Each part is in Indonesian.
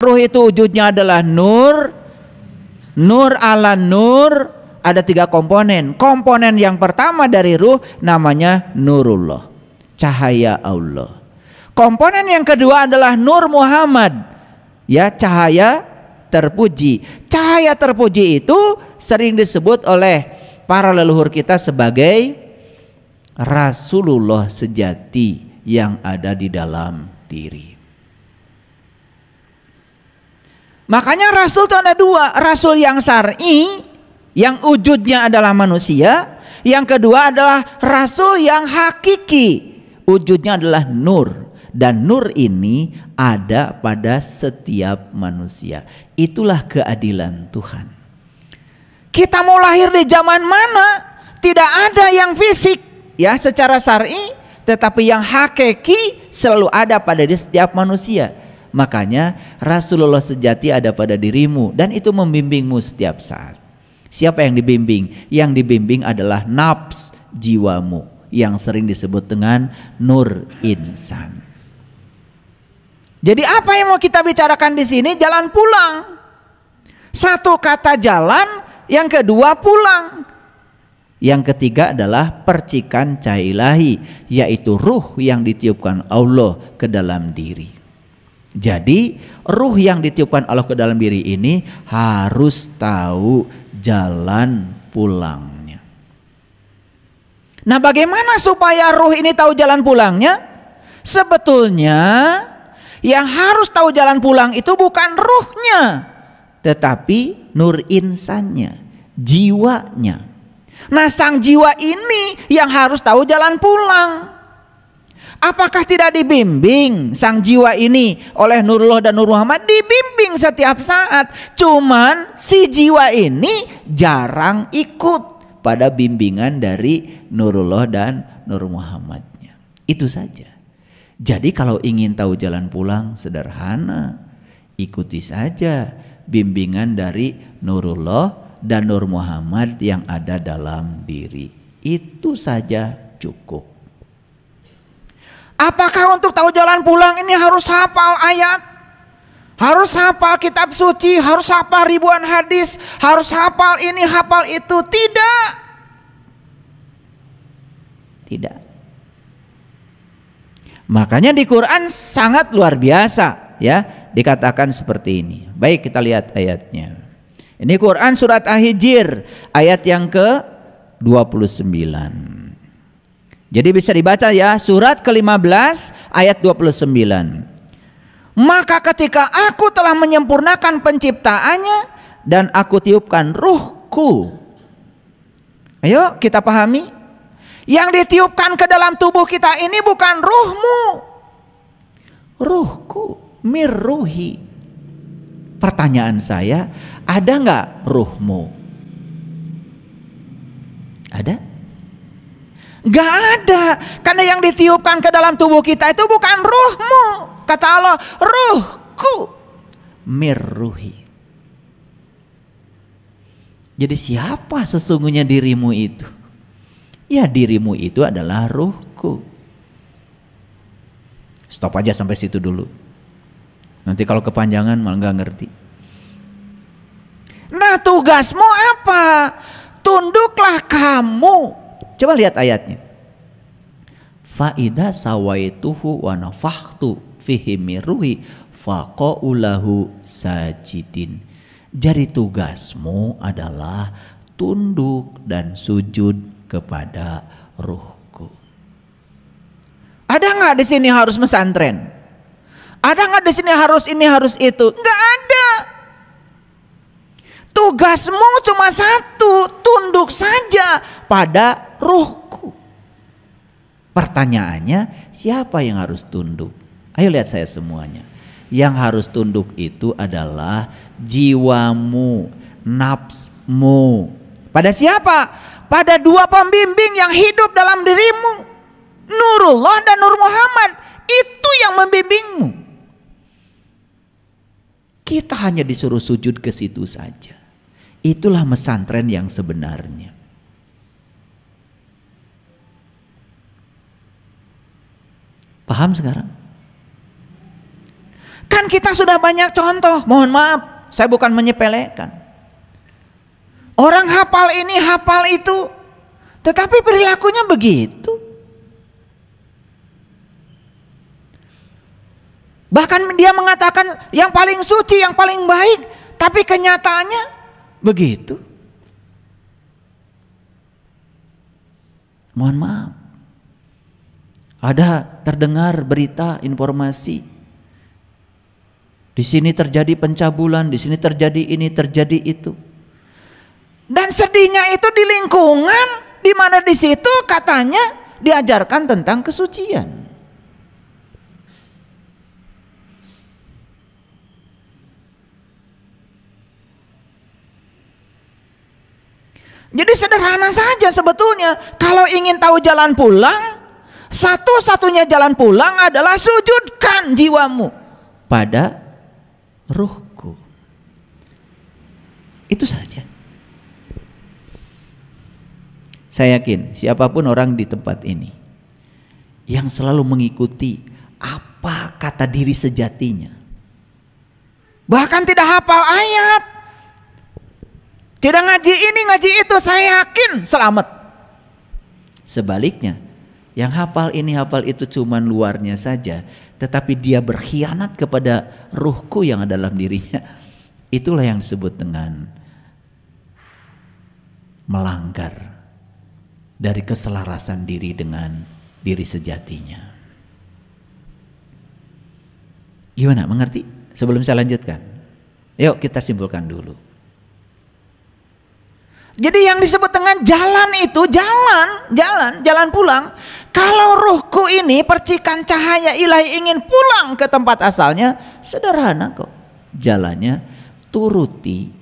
Ruh itu wujudnya adalah nur, nur ala nur, ada 3 komponen. Komponen yang pertama dari ruh namanya nurullah, cahaya Allah. Komponen yang kedua adalah nur Muhammad, ya, cahaya terpuji. Cahaya terpuji itu sering disebut oleh para leluhur kita sebagai Rasulullah sejati yang ada di dalam diri. Makanya Rasul itu ada 2, Rasul yang syar'i, yang wujudnya adalah manusia. Yang kedua adalah Rasul yang hakiki, wujudnya adalah nur. Dan nur ini ada pada setiap manusia. Itulah keadilan Tuhan. Kita mau lahir di zaman mana, tidak ada yang fisik, ya, secara syar'i, tetapi yang hakiki selalu ada pada setiap manusia. Makanya Rasulullah sejati ada pada dirimu, dan itu membimbingmu setiap saat. Siapa yang dibimbing? Yang dibimbing adalah nafs, jiwamu, yang sering disebut dengan nur insan. Jadi apa yang mau kita bicarakan di sini? Jalan pulang. Satu kata jalan, yang kedua pulang. Yang ketiga adalah percikan cahaya ilahi, yaitu ruh yang ditiupkan Allah ke dalam diri. Jadi ruh yang ditiupkan Allah ke dalam diri ini harus tahu jalan pulangnya. Nah, bagaimana supaya ruh ini tahu jalan pulangnya? Sebetulnya yang harus tahu jalan pulang itu bukan ruhnya, tetapi nur insannya, jiwanya. Nah, sang jiwa ini yang harus tahu jalan pulang. Apakah tidak dibimbing sang jiwa ini oleh Nurullah dan Nur Muhammad? Dibimbing setiap saat. Cuman si jiwa ini jarang ikut pada bimbingan dari Nurullah dan Nur Muhammadnya. Itu saja. Jadi kalau ingin tahu jalan pulang, sederhana, ikuti saja bimbingan dari Nurullah dan Nur Muhammad yang ada dalam diri. Itu saja cukup. Apakah untuk tahu jalan pulang ini harus hafal ayat, harus hafal kitab suci, harus hafal ribuan hadis, harus hafal ini, hafal itu? Tidak. Tidak. Makanya di Quran sangat luar biasa, ya, dikatakan seperti ini. Baik, kita lihat ayatnya. Ini Quran surat Al-Hijr ayat yang ke-29. Jadi bisa dibaca, ya, surat ke-15 ayat 29. Maka ketika aku telah menyempurnakan penciptaannya dan aku tiupkan ruhku. Ayo kita pahami. Yang ditiupkan ke dalam tubuh kita ini bukan ruhmu. Ruhku, mirruhi. Pertanyaan saya, ada nggak ruhmu? Ada? Gak ada, karena yang ditiupkan ke dalam tubuh kita itu bukan ruhmu. Kata Allah, ruhku, mirruhi. Jadi siapa sesungguhnya dirimu itu? Ya, dirimu itu adalah ruhku. Stop aja sampai situ dulu. Nanti kalau kepanjangan malah gak ngerti. Nah, tugasmu apa? Tunduklah kamu. Coba lihat ayatnya. Fa idza sawaituhu wa nafakhtu fihi min ruhi faqaulahu sajidin. Jadi tugasmu adalah tunduk dan sujud kepada ruhku. Ada nggak di sini harus pesantren? Ada nggak di sini harus ini harus itu? Nggak ada. Tugasmu cuma satu, tunduk saja pada ruhku. Pertanyaannya, siapa yang harus tunduk? Ayo lihat saya semuanya. Yang harus tunduk itu adalah jiwamu, nafsmu. Pada siapa? Pada dua pembimbing yang hidup dalam dirimu, Nurullah dan Nur Muhammad. Itu yang membimbingmu. Kita hanya disuruh sujud ke situ saja. Itulah pesantren yang sebenarnya. Paham sekarang? Bahkan kita sudah banyak contoh, mohon maaf, saya bukan menyepelekan. Orang hafal ini, hafal itu, tetapi perilakunya begitu. Bahkan dia mengatakan yang paling suci, yang paling baik, tapi kenyataannya begitu. Mohon maaf. Ada terdengar berita, informasi. Di sini terjadi pencabulan, di sini terjadi ini, terjadi itu. Dan sedihnya itu di lingkungan di mana di situ katanya diajarkan tentang kesucian. Jadi sederhana saja sebetulnya. Kalau ingin tahu jalan pulang, satu-satunya jalan pulang adalah sujudkan jiwamu pada ruhku. Itu saja. Saya yakin siapapun orang di tempat ini yang selalu mengikuti apa kata diri sejatinya, bahkan tidak hafal ayat, tidak ngaji ini ngaji itu, saya yakin selamat. Sebaliknya, yang hafal ini hafal itu cuman luarnya saja, tetapi dia berkhianat kepada ruhku yang ada dalam dirinya. Itulah yang disebut dengan melanggar dari keselarasan diri dengan diri sejatinya. Gimana, mengerti? Sebelum saya lanjutkan, yuk kita simpulkan dulu. Jadi yang disebut dengan jalan itu jalan pulang. Kalau ruhku ini percikan cahaya ilahi ingin pulang ke tempat asalnya, sederhana kok. Jalannya turuti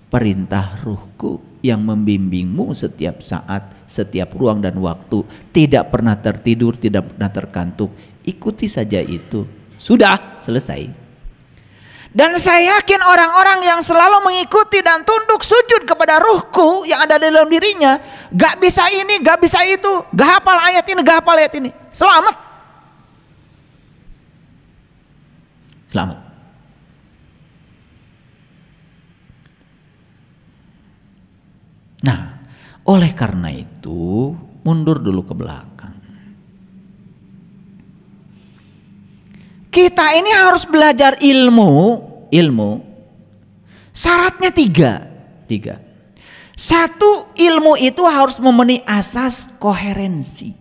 perintah ruhku yang membimbingmu setiap saat, setiap ruang dan waktu, tidak pernah tertidur, tidak pernah terkantuk. Ikuti saja itu, sudah selesai. Dan saya yakin orang-orang yang selalu mengikuti dan tunduk sujud kepada ruhku yang ada di dalam dirinya, gak bisa ini, gak bisa itu, gak hafal ayat ini, gak hafal ayat ini, selamat. Selamat. Nah, oleh karena itu mundur dulu ke belakang. Kita ini harus belajar ilmu. Syaratnya tiga. Satu, ilmu itu harus memenuhi asas koherensi.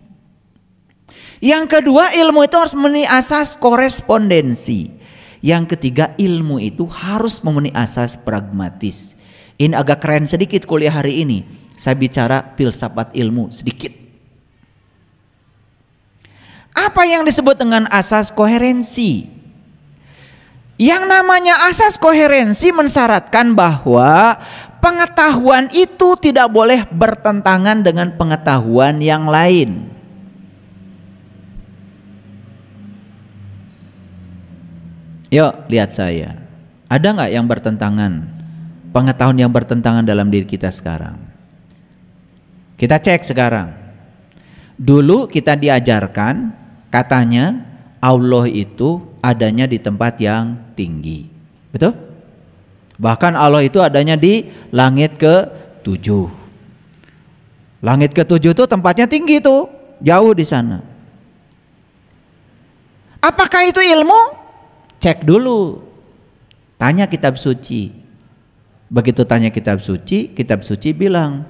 Yang kedua, ilmu itu harus memenuhi asas korespondensi. Yang ketiga, ilmu itu harus memenuhi asas pragmatis. Ini agak keren sedikit kuliah hari ini. Saya bicara filsafat ilmu sedikit. Apa yang disebut dengan asas koherensi? Yang namanya asas koherensi mensyaratkan bahwa pengetahuan itu tidak boleh bertentangan dengan pengetahuan yang lain. Yuk lihat saya. Ada nggak yang bertentangan? Pengetahuan yang bertentangan dalam diri kita sekarang. Kita cek sekarang. Dulu kita diajarkan katanya Allah itu adanya di tempat yang tinggi. Betul? Bahkan Allah itu adanya di langit ke-7. Langit ke-7 itu tempatnya tinggi tuh, jauh di sana. Apakah itu ilmu? Cek dulu. Tanya kitab suci. Begitu tanya kitab suci bilang,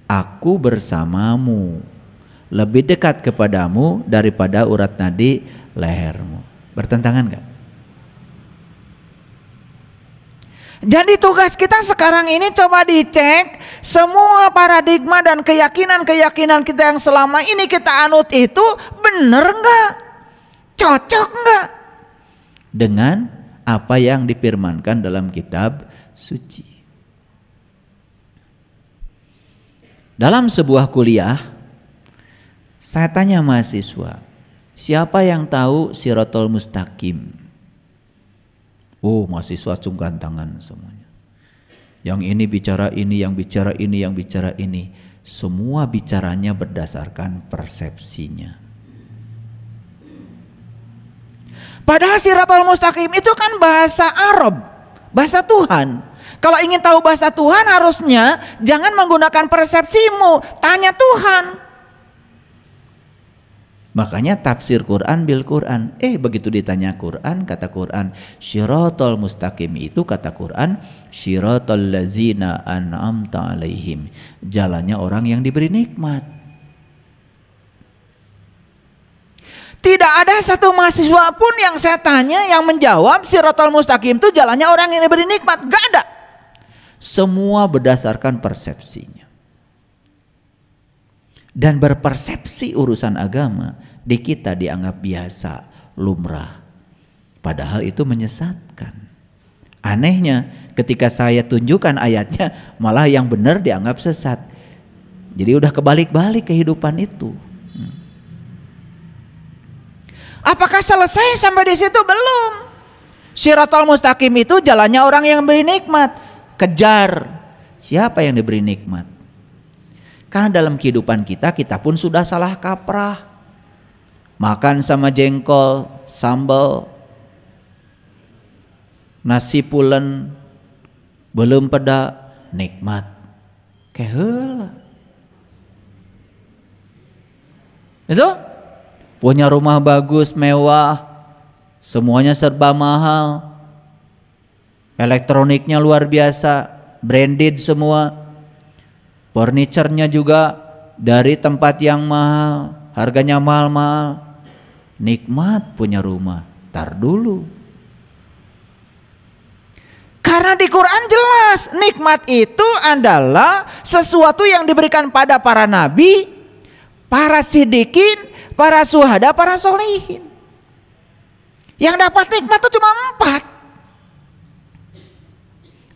aku bersamamu, lebih dekat kepadamu daripada urat nadi lehermu. Bertentangan gak? Jadi tugas kita sekarang ini coba dicek semua paradigma dan keyakinan-keyakinan kita yang selama ini kita anut itu benar gak? Cocok gak? Dengan apa yang difirmankan dalam kitab suci. Dalam sebuah kuliah, saya tanya mahasiswa, siapa yang tahu Shirathul Mustaqim? Oh, mahasiswa cungkan tangan semuanya. Yang ini bicara ini, yang bicara ini, yang bicara ini. Semua bicaranya berdasarkan persepsinya. Padahal Shiratal Mustaqim itu kan bahasa Arab, bahasa Tuhan. Kalau ingin tahu bahasa Tuhan harusnya jangan menggunakan persepsimu, tanya Tuhan. Makanya tafsir Quran bil Quran. Begitu ditanya Quran, kata Quran Shiratal Mustaqim itu, kata Quran Shiratal lazina an'amta alaihim, jalannya orang yang diberi nikmat. Tidak ada satu mahasiswa pun yang saya tanya yang menjawab Shiratal Mustaqim itu jalannya orang yang diberi nikmat. Gak ada. Semua berdasarkan persepsinya. Dan berpersepsi urusan agama di kita dianggap biasa, lumrah. Padahal itu menyesatkan. Anehnya ketika saya tunjukkan ayatnya, malah yang benar dianggap sesat. Jadi udah kebalik-balik kehidupan itu. Apakah selesai sampai di situ? Belum. Shiratal Mustaqim itu jalannya orang yang beri nikmat. Kejar siapa yang diberi nikmat. Karena dalam kehidupan kita pun sudah salah kaprah. Makan sama jengkol, sambal, nasi pulen, belum peda, nikmat. Keheula. Itu punya rumah bagus, mewah, semuanya serba mahal, elektroniknya luar biasa, branded semua, furniturnya juga dari tempat yang mahal, harganya mahal-mahal. Nikmat punya rumah, tar dulu. Karena di Quran jelas nikmat itu adalah sesuatu yang diberikan pada para nabi, para siddiqin, para syuhada, para sholihin. Yang dapat nikmat itu cuma 4.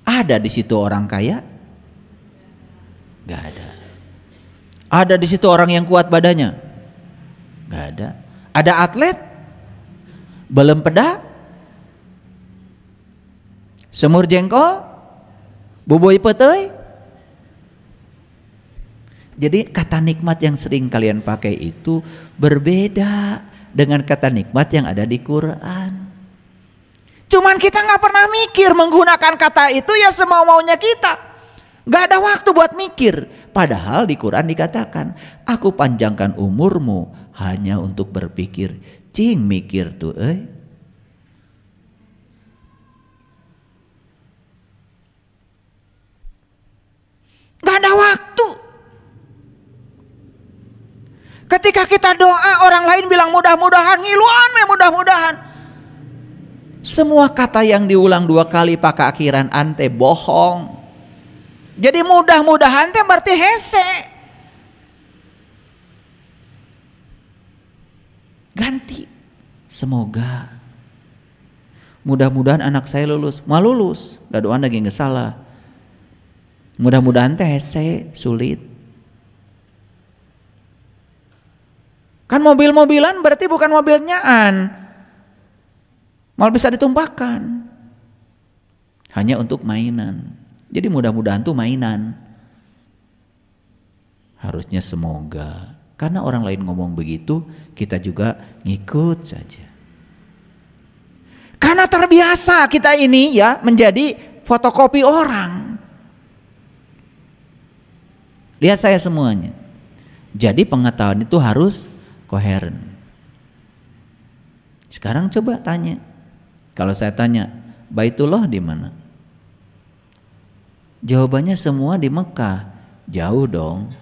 Ada di situ orang kaya? Gak ada. Ada di situ orang yang kuat badannya? Gak ada. Ada atlet? Belum peda? Semur jengkol? Bubui petei? Jadi kata nikmat yang sering kalian pakai itu berbeda dengan kata nikmat yang ada di Quran. Cuman kita nggak pernah mikir menggunakan kata itu ya semau-maunya kita. Nggak ada waktu buat mikir. Padahal di Quran dikatakan, aku panjangkan umurmu hanya untuk berpikir. Cing mikir tuh Nggak ada waktu. Ketika kita doa orang lain bilang mudah-mudahan, ngiluan mudah-mudahan. Semua kata yang diulang 2 kali pakai akhiran ante bohong. Jadi mudah-mudahan teh berarti hese. Ganti. Semoga. Mudah-mudahan anak saya lulus. Mau lulus. Da doa lagi nggak salah. Mudah-mudahan teh hese, sulit. Kan mobil-mobilan berarti bukan mobil nyaan. Malah bisa ditumpahkan. Hanya untuk mainan. Jadi mudah-mudahan tuh mainan. Harusnya semoga. Karena orang lain ngomong begitu, kita juga ngikut saja. Karena terbiasa kita ini ya menjadi fotokopi orang. Lihat saya semuanya. Jadi pengetahuan itu harus koheren. Sekarang coba tanya. Kalau saya tanya, Baitullah di mana? Jawabannya semua di Mekah. Jauh dong.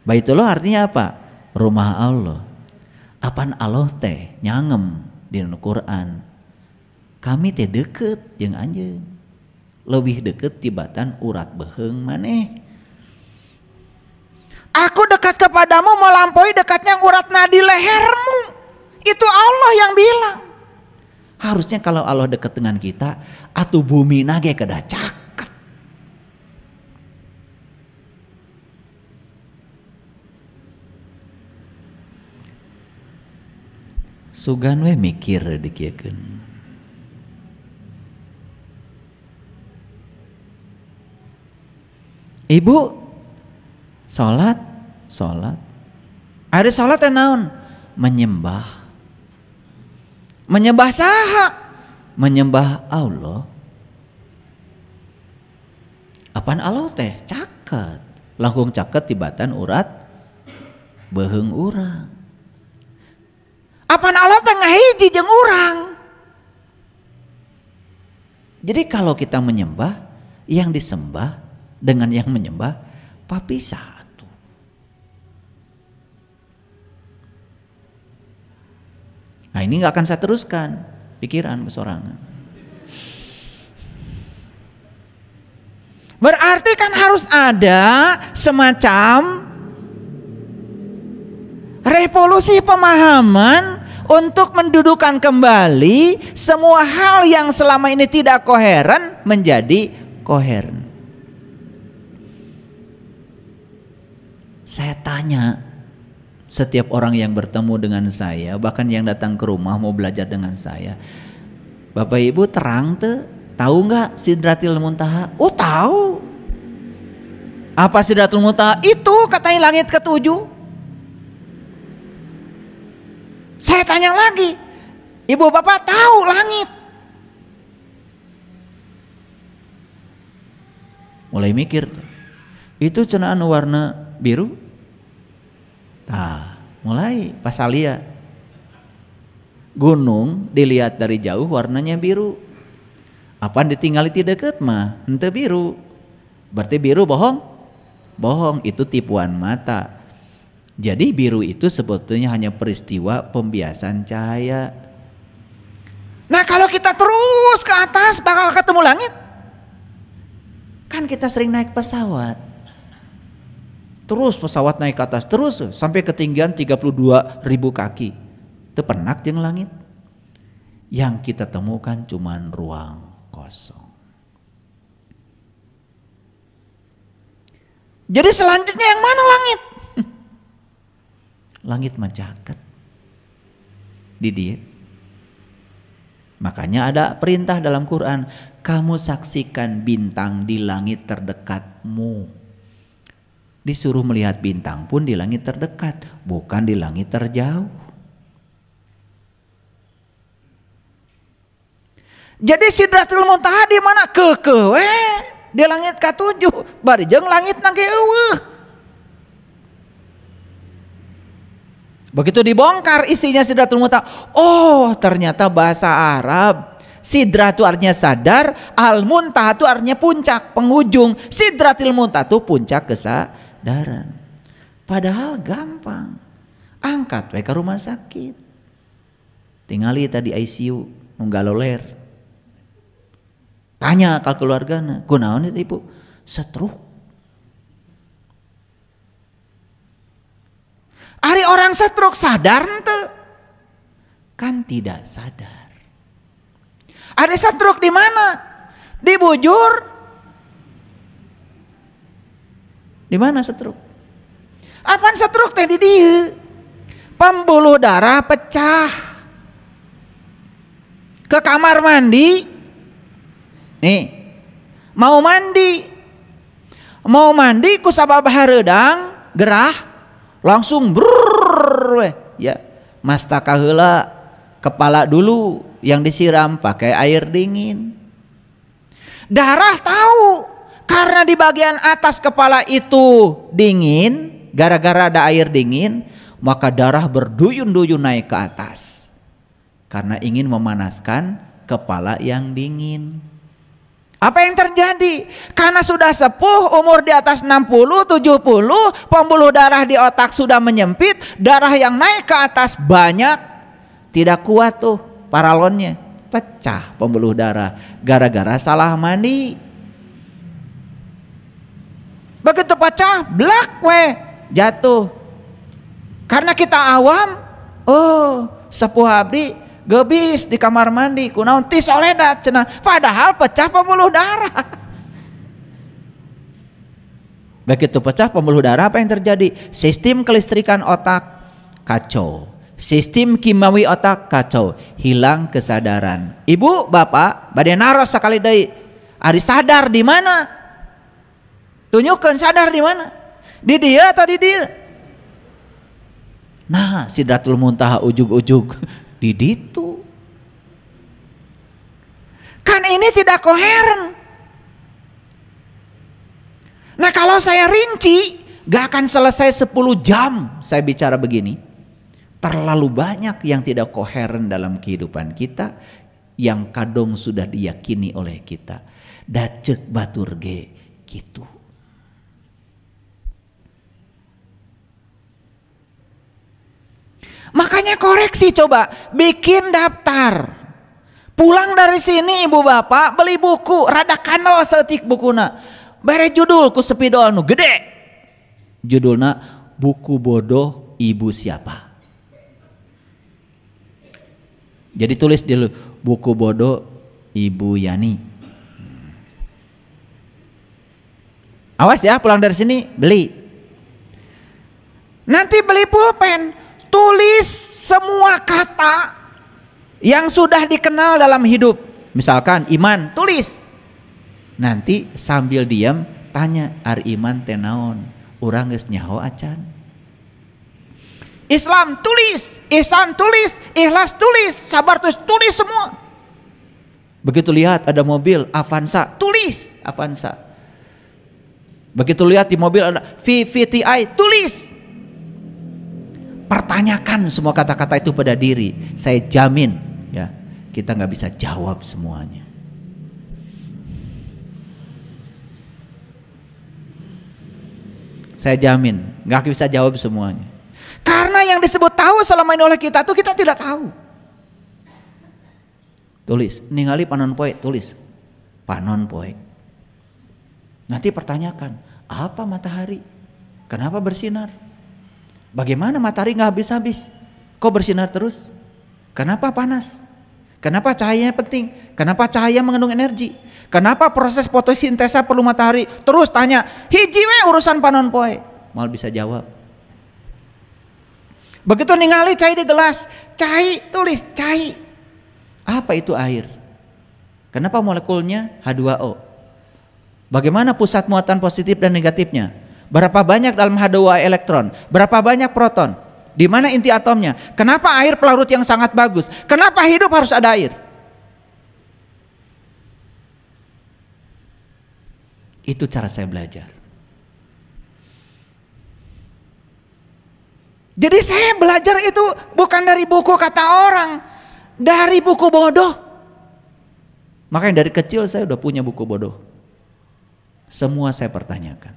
Baitullah artinya apa? Rumah Allah. Apaan Allah teh nyangem di Quran. Kami teh deket jeung anjeun. Lebih deket tibatan urat beheung maneh. Aku dekat kepadamu melampaui dekatnya urat nadi lehermu. Itu Allah yang bilang. Harusnya kalau Allah dekat dengan kita, atuh bumi nage kedah caket. Sugan we mikir dikiekeun. Ibu sholat. Ada sholat yang naon? Menyembah. Menyembah saha? Menyembah Allah. Apaan Allah teh? Caket. Langkung caket tibatan urat beheung urang. Apaan Allah teh ngahiji jeung urang. Jadi kalau kita menyembah, yang disembah dengan yang menyembah papisah. Nah ini gak akan saya teruskan pikiran kesorangan. Berarti kan harus ada semacam revolusi pemahaman untuk mendudukan kembali semua hal yang selama ini tidak koheren menjadi koheren. Saya tanya setiap orang yang bertemu dengan saya, bahkan yang datang ke rumah mau belajar dengan saya, Bapak Ibu terang tahu nggak Sidratil Muntaha? Oh tahu. Apa Sidratul Muntaha? Itu katanya langit ketujuh. Saya tanya lagi, Ibu Bapak tahu langit? Mulai mikir tuh. Itu cenaan warna biru. Nah, mulai pas alia gunung dilihat dari jauh warnanya biru. Apaan ditinggali ti deket mah henteu biru. Berarti biru bohong? Bohong, itu tipuan mata. Jadi biru itu sebetulnya hanya peristiwa pembiasan cahaya. Nah, kalau kita terus ke atas bakal ketemu langit. Kan kita sering naik pesawat. Terus pesawat naik ke atas terus sampai ketinggian 32.000 kaki. Tepenak jeung langit. Yang kita temukan cuman ruang kosong. Jadi selanjutnya yang mana langit? Langit mencaket. Di dia. Makanya ada perintah dalam Quran, kamu saksikan bintang di langit terdekatmu. Disuruh melihat bintang pun di langit terdekat, bukan di langit terjauh. Jadi Sidratul Muntaha di mana? Kekewe di langit ke-7, bari jeung langit nangge eueuh. Begitu dibongkar isinya Sidratul Muntaha, oh ternyata bahasa Arab. Sidra itu artinya sadar, Al-Muntaha itu artinya puncak, penghujung. Sidratil Muntaha itu puncak kesadaran. Padahal gampang. Angkat we ke rumah sakit. Tingali tadi ICU nunggaloler. Tanya ke keluargana, kunaon itu Ibu? Stroke. Ari orang stroke sadar ente? Kan tidak sadar. Ada stroke di mana? Di bujur. Di mana stroke? Apaan stroke teh di dieu? Pembuluh darah pecah. Ke kamar mandi. Nih. Mau mandi. Mau mandi ku sabab hareudang, gerah, langsung brrrr we. Ya, mastaka heula, kepala dulu yang disiram pakai air dingin. Darah tahu karena di bagian atas kepala itu dingin, gara-gara ada air dingin, maka darah berduyun-duyun naik ke atas karena ingin memanaskan kepala yang dingin. Apa yang terjadi? Karena sudah sepuh, umur di atas 60, 70, pembuluh darah di otak sudah menyempit, darah yang naik ke atas banyak, tidak kuat tuh paralonnya, pecah pembuluh darah gara-gara salah mandi. Begitu pecah, blak we, jatuh. Karena kita awam, oh sepuh abdi gebis di kamar mandi kunaon ti soledat cenah, padahal pecah pembuluh darah. Begitu pecah pembuluh darah, apa yang terjadi? Sistem kelistrikan otak kacau. Sistem kimiawi otak kacau, hilang kesadaran. Ibu, bapak, bade naros sakali deui. Ari sadar di mana? Tunjukkeun sadar di mana? Di dia atau di dia? Nah, Sidratul Muntaha ujug-ujug di ditu. Kan ini tidak koheren. Nah kalau saya rinci, gak akan selesai 10 jam saya bicara begini. Terlalu banyak yang tidak koheren dalam kehidupan kita, yang kadang sudah diyakini oleh kita. Dacek batur ge gitu. Makanya koreksi, coba bikin daftar. Pulang dari sini ibu bapak beli buku, rada kandel setik bukuna. Bere judul ku sepidol nu gede. Judulna buku bodoh ibu siapa. Jadi tulis dulu buku bodoh ibu Yani. Awas ya, pulang dari sini beli. Nanti beli pulpen, tulis semua kata yang sudah dikenal dalam hidup. Misalkan iman, tulis. Nanti sambil diam tanya, ari iman teh naon? Urang geus nyaho acan. Islam tulis, ihsan tulis, ikhlas tulis, sabar tulis semua. Begitu lihat ada mobil Avanza, tulis Avanza. Begitu lihat di mobil ada VVTi, tulis. Pertanyakan semua kata-kata itu pada diri. Saya jamin ya, kita nggak bisa jawab semuanya. Saya jamin nggak bisa jawab semuanya. Karena yang disebut tahu selama ini oleh kita tuh kita tidak tahu. Tulis, ningali panon poe, tulis panon poe. Nanti pertanyakan, apa matahari? Kenapa bersinar? Bagaimana matahari nggak habis-habis? Kok bersinar terus? Kenapa panas? Kenapa cahayanya penting? Kenapa cahaya mengandung energi? Kenapa proses fotosintesa perlu matahari? Terus tanya, hiji we urusan panon poe. Mal bisa jawab. Begitu ningali cai di gelas, cai, tulis cai. Apa itu air? Kenapa molekulnya H2O? Bagaimana pusat muatan positif dan negatifnya? Berapa banyak dalam H2O elektron? Berapa banyak proton? Di mana inti atomnya? Kenapa air pelarut yang sangat bagus? Kenapa hidup harus ada air? Itu cara saya belajar. Jadi saya belajar itu bukan dari buku kata orang, dari buku bodoh. Makanya dari kecil saya udah punya buku bodoh. Semua saya pertanyakan.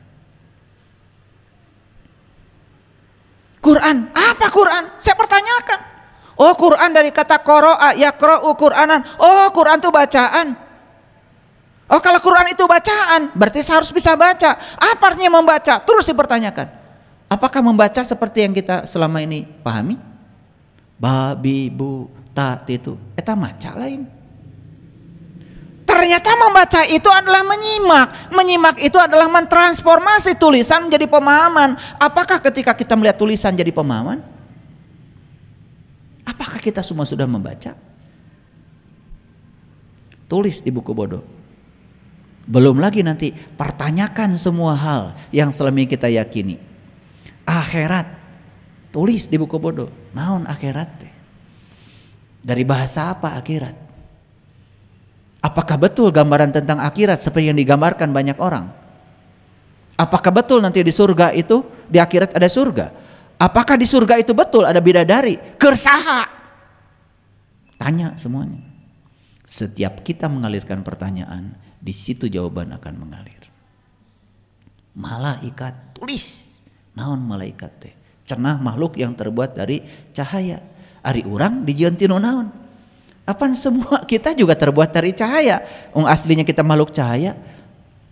Quran, apa Quran? Saya pertanyakan. Oh Quran dari kata qara'a, yaqra'u Qur'anan. Oh Quran itu bacaan. Oh kalau Quran itu bacaan, berarti saya harus bisa baca. Apa artinya membaca? Terus dipertanyakan. Apakah membaca seperti yang kita selama ini pahami? Babi, bu, ta, itu. Eta maca lain. Ternyata membaca itu adalah menyimak. Menyimak itu adalah mentransformasi tulisan menjadi pemahaman. Apakah ketika kita melihat tulisan jadi pemahaman? Apakah kita semua sudah membaca? Tulis di buku bodoh. Belum lagi nanti pertanyakan semua hal yang selama ini kita yakini. Akhirat, tulis di buku bodoh. Naon akhirat teh? Dari bahasa apa akhirat? Apakah betul gambaran tentang akhirat seperti yang digambarkan banyak orang? Apakah betul nanti di surga itu, di akhirat ada surga? Apakah di surga itu betul ada bidadari? Kersaha? Tanya semuanya. Setiap kita mengalirkan pertanyaan, di situ jawaban akan mengalir. Malaikat, tulis. Naon malaikat teh? Cenah makhluk yang terbuat dari cahaya. Ari urang dijieun tinu naon? Apaan semua kita juga terbuat dari cahaya. Aslinya kita makhluk cahaya.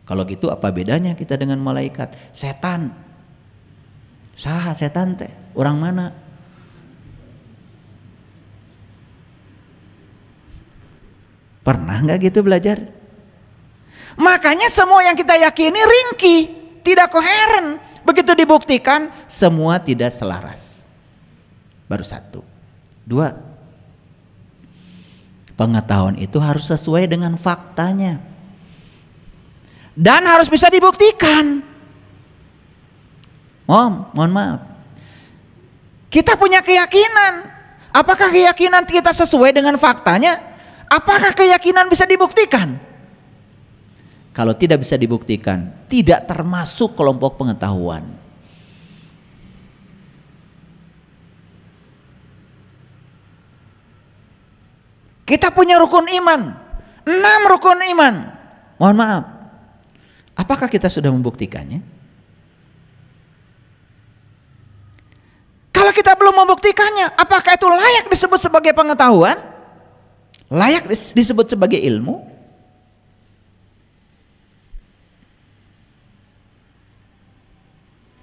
Kalau gitu apa bedanya kita dengan malaikat? Setan. Saha setan teh? Urang mana? Pernah nggak gitu belajar? Makanya semua yang kita yakini ringkih, tidak koheren. Begitu dibuktikan semua tidak selaras. Baru satu. Dua, pengetahuan itu harus sesuai dengan faktanya dan harus bisa dibuktikan. Mohon maaf, kita punya keyakinan. Apakah keyakinan kita sesuai dengan faktanya? Apakah keyakinan bisa dibuktikan? Kalau tidak bisa dibuktikan, tidak termasuk kelompok pengetahuan. Kita punya rukun iman, 6 rukun iman. Mohon maaf, apakah kita sudah membuktikannya? Kalau kita belum membuktikannya, apakah itu layak disebut sebagai pengetahuan? Layak disebut sebagai ilmu?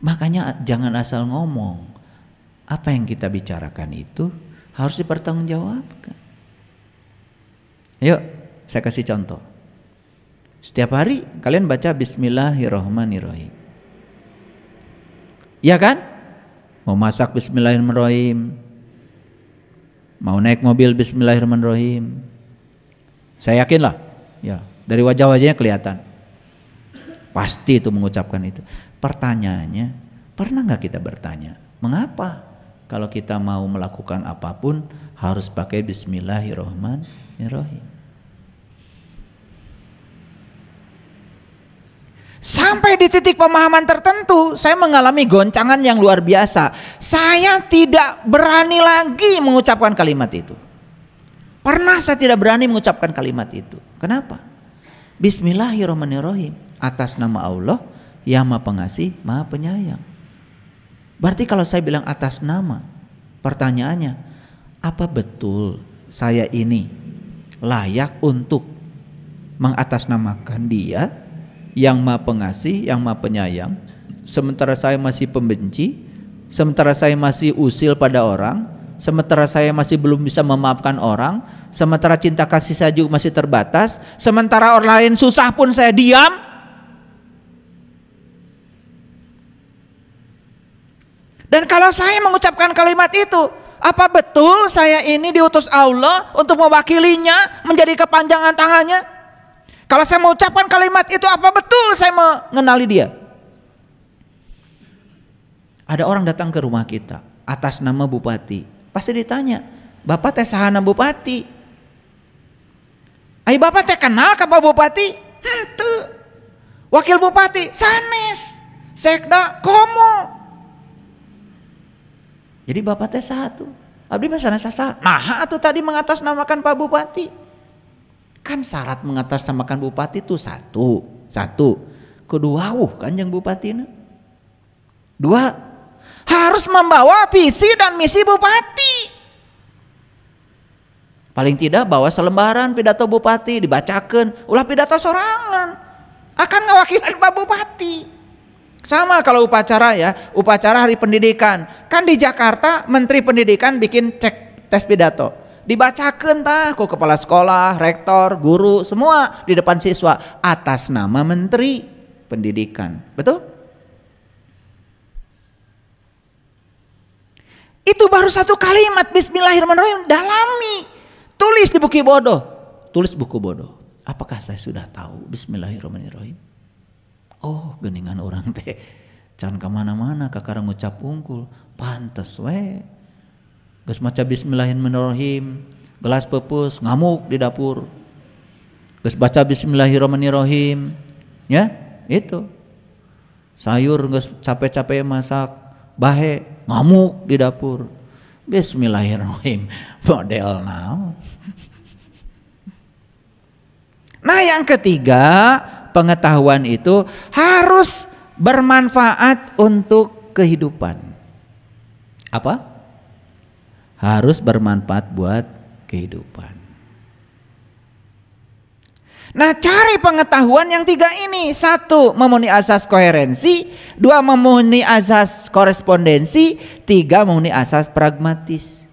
Makanya jangan asal ngomong. Apa yang kita bicarakan itu harus dipertanggungjawabkan. Yuk, saya kasih contoh. Setiap hari kalian baca Bismillahirrahmanirrahim. Iya kan? Mau masak Bismillahirrahmanirrahim, mau naik mobil Bismillahirrahmanirrahim. Saya yakin lah, ya, dari wajah-wajahnya kelihatan. Pasti itu mengucapkan itu. Pertanyaannya, pernah nggak kita bertanya, mengapa kalau kita mau melakukan apapun harus pakai Bismillahirrahmanirrahim? Sampai di titik pemahaman tertentu, saya mengalami goncangan yang luar biasa. Saya tidak berani lagi mengucapkan kalimat itu. Pernah saya tidak berani mengucapkan kalimat itu. Kenapa? Bismillahirrahmanirrahim, atas nama Allah yang Maha Pengasih, Maha Penyayang. Berarti kalau saya bilang atas nama, pertanyaannya, apa betul saya ini layak untuk mengatasnamakan Dia yang Maha Pengasih, yang Maha Penyayang, sementara saya masih pembenci, sementara saya masih usil pada orang, sementara saya masih belum bisa memaafkan orang, sementara cinta kasih saya juga masih terbatas, sementara orang lain susah pun saya diam? Dan kalau saya mengucapkan kalimat itu, apa betul saya ini diutus Allah untuk mewakilinya menjadi kepanjangan tangannya? Kalau saya mengucapkan kalimat itu, apa betul saya mengenali dia? Ada orang datang ke rumah kita atas nama Bupati. Pasti ditanya, Bapak teh sahana Bupati? Ayo Bapak teh kenal ke Pak Bupati? Tuh. Wakil Bupati, sanes. Sekda, komo. Jadi Bapak teh satu. Abdi mah sanes sasa. Nah, atuh tadi mengatasnamakan Pak Bupati. Kan syarat mengatasnamakan bupati itu satu, kedua kanjeng bupatinya. Dua, harus membawa visi dan misi bupati. Paling tidak bawa selembaran pidato bupati, dibacakan, ulah pidato sorangan, akan ngawakilan Pak Bupati. Sama kalau upacara ya, upacara hari pendidikan. Kan di Jakarta Menteri Pendidikan bikin cek tes pidato. Dibacakan tah ku kepala sekolah, rektor, guru, semua di depan siswa atas nama Menteri Pendidikan. Betul? Itu baru satu kalimat Bismillahirrahmanirrahim, dalami. Tulis di buku bodoh. Tulis buku bodoh. Apakah saya sudah tahu Bismillahirrahmanirrahim? Oh, geningan orang teh can kemana-mana kakarang ngucap unggul. Pantes we. Geus maca Bismillahirrahmanirrahim, gelas pepus, ngamuk di dapur. Geus baca Bismillahirrahmanirrahim, ya itu. Sayur geus capek-capek masak, bahe, ngamuk di dapur. Bismillahirrahmanirrahim, model naon. Nah yang ketiga, pengetahuan itu harus bermanfaat untuk kehidupan. Apa? Harus bermanfaat buat kehidupan. Nah, cari pengetahuan yang tiga ini. Satu, memenuhi asas koherensi. Dua, memenuhi asas korespondensi. Tiga, memenuhi asas pragmatis.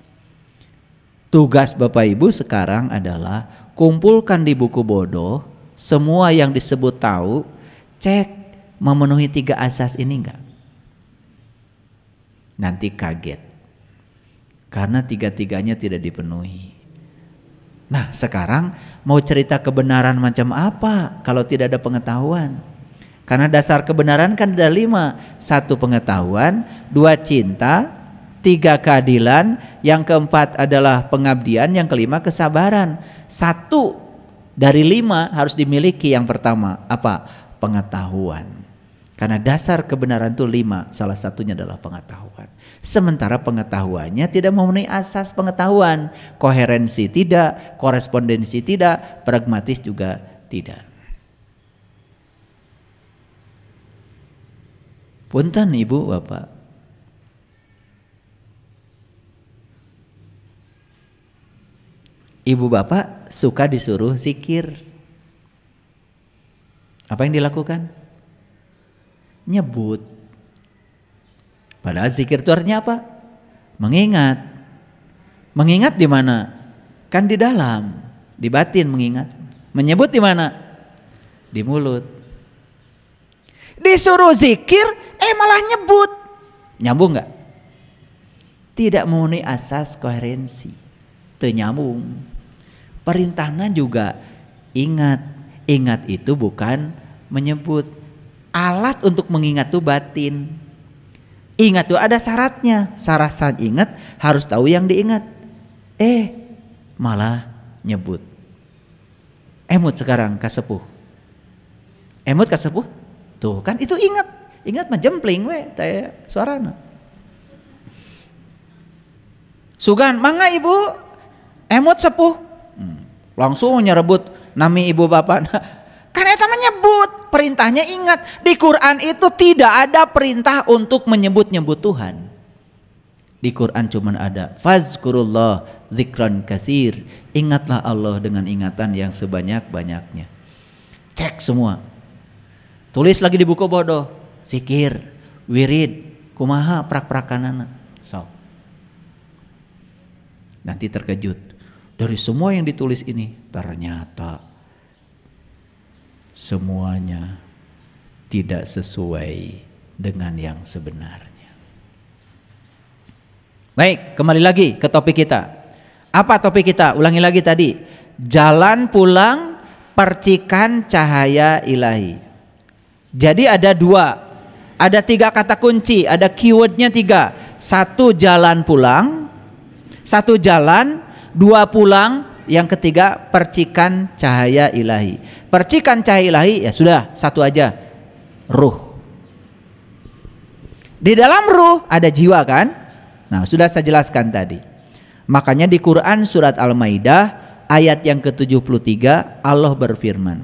Tugas Bapak Ibu sekarang adalah kumpulkan di buku bodoh semua yang disebut tahu, cek memenuhi tiga asas ini enggak. Nanti kaget. Karena tiga-tiganya tidak dipenuhi. Nah sekarang mau cerita kebenaran macam apa kalau tidak ada pengetahuan? Karena dasar kebenaran kan ada 5. 1 pengetahuan, 2 cinta, 3 keadilan, yang keempat adalah pengabdian, yang kelima kesabaran. 1 dari 5 harus dimiliki. Yang pertama apa? Pengetahuan. Karena dasar kebenaran itu 5, salah satunya adalah pengetahuan. Sementara pengetahuannya tidak memenuhi asas pengetahuan, koherensi tidak, korespondensi tidak, pragmatis juga tidak. Punten Ibu Bapak. Ibu Bapak suka disuruh zikir. Apa yang dilakukan? Nyebut. Padahal zikir itu artinya apa? Mengingat. Mengingat di mana? Kan di dalam, di batin mengingat. Menyebut di mana? Di mulut. Disuruh zikir, malah nyebut. Nyambung nggak? Tidak memenuhi asas koherensi. Ternyambung. Perintahnya juga ingat. Ingat itu bukan menyebut. Alat untuk mengingat itu batin. Ingat itu ada syaratnya. Syarat saat ingat harus tahu yang diingat. Malah nyebut. Emut sekarang kasepuh. Emut kasepuh. Tuh kan itu ingat. Ingat mah jempling we taya suarana. Sugan, mangga Ibu. Emut sepuh. Langsung nyerebut nami ibu bapak. Kan eta mah nyebut, perintahnya ingat. Di Quran itu tidak ada perintah untuk menyebut-nyebut Tuhan. Di Quran cuma ada fazkurullah zikran katsir. Ingatlah Allah dengan ingatan yang sebanyak-banyaknya. Cek semua. Tulis lagi di buku bodoh. Zikir, wirid, kumaha prak-prakanana. Sok. Nanti terkejut. Dari semua yang ditulis ini ternyata semuanya tidak sesuai dengan yang sebenarnya. Baik, kembali lagi ke topik kita. Apa topik kita? Ulangi lagi tadi. Jalan pulang percikan cahaya ilahi. Jadi ada 2. Ada 3 kata kunci, ada keywordnya 3. 1 jalan pulang, 1 jalan, 2 pulang, yang ketiga percikan cahaya ilahi. Percikan cahaya ilahi ya sudah 1 aja, ruh. Di dalam ruh ada jiwa kan? Nah sudah saya jelaskan tadi. Makanya di Quran surat Al-Maidah ayat yang ke-73 Allah berfirman.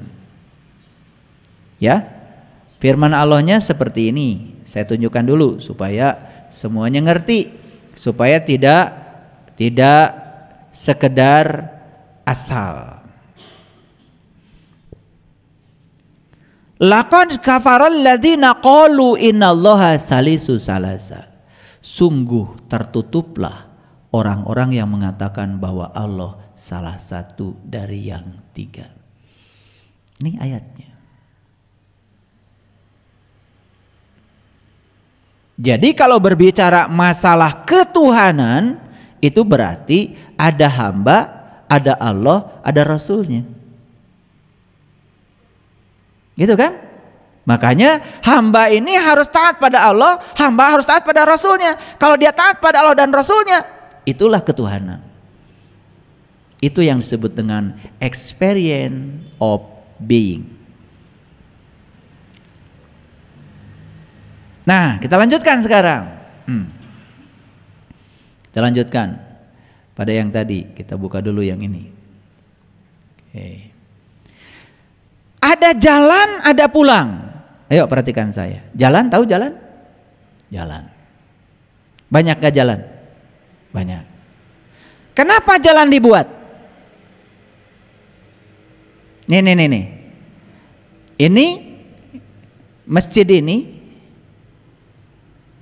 Ya, firman Allahnya seperti ini. Saya tunjukkan dulu supaya semuanya ngerti, supaya tidak sekedar asal. Laqad kafaral ladzina qalu innallaha salisu salasa. Sungguh tertutuplah orang-orang yang mengatakan bahwa Allah salah satu dari yang 3. Ini ayatnya. Jadi kalau berbicara masalah ketuhanan itu berarti ada hamba, ada Allah, ada Rasulnya. Gitu kan? Makanya hamba ini harus taat pada Allah, hamba harus taat pada Rasulnya. Kalau dia taat pada Allah dan Rasulnya, itulah ketuhanan. Itu yang disebut dengan experience of being. Nah, kita lanjutkan sekarang. Kita lanjutkan pada yang tadi. Kita buka dulu yang ini. Oke. Ada jalan, ada pulang. Ayo perhatikan saya. Jalan, tahu jalan? Jalan. Banyak gak jalan? Banyak. Kenapa jalan dibuat? Nih. Ini masjid ini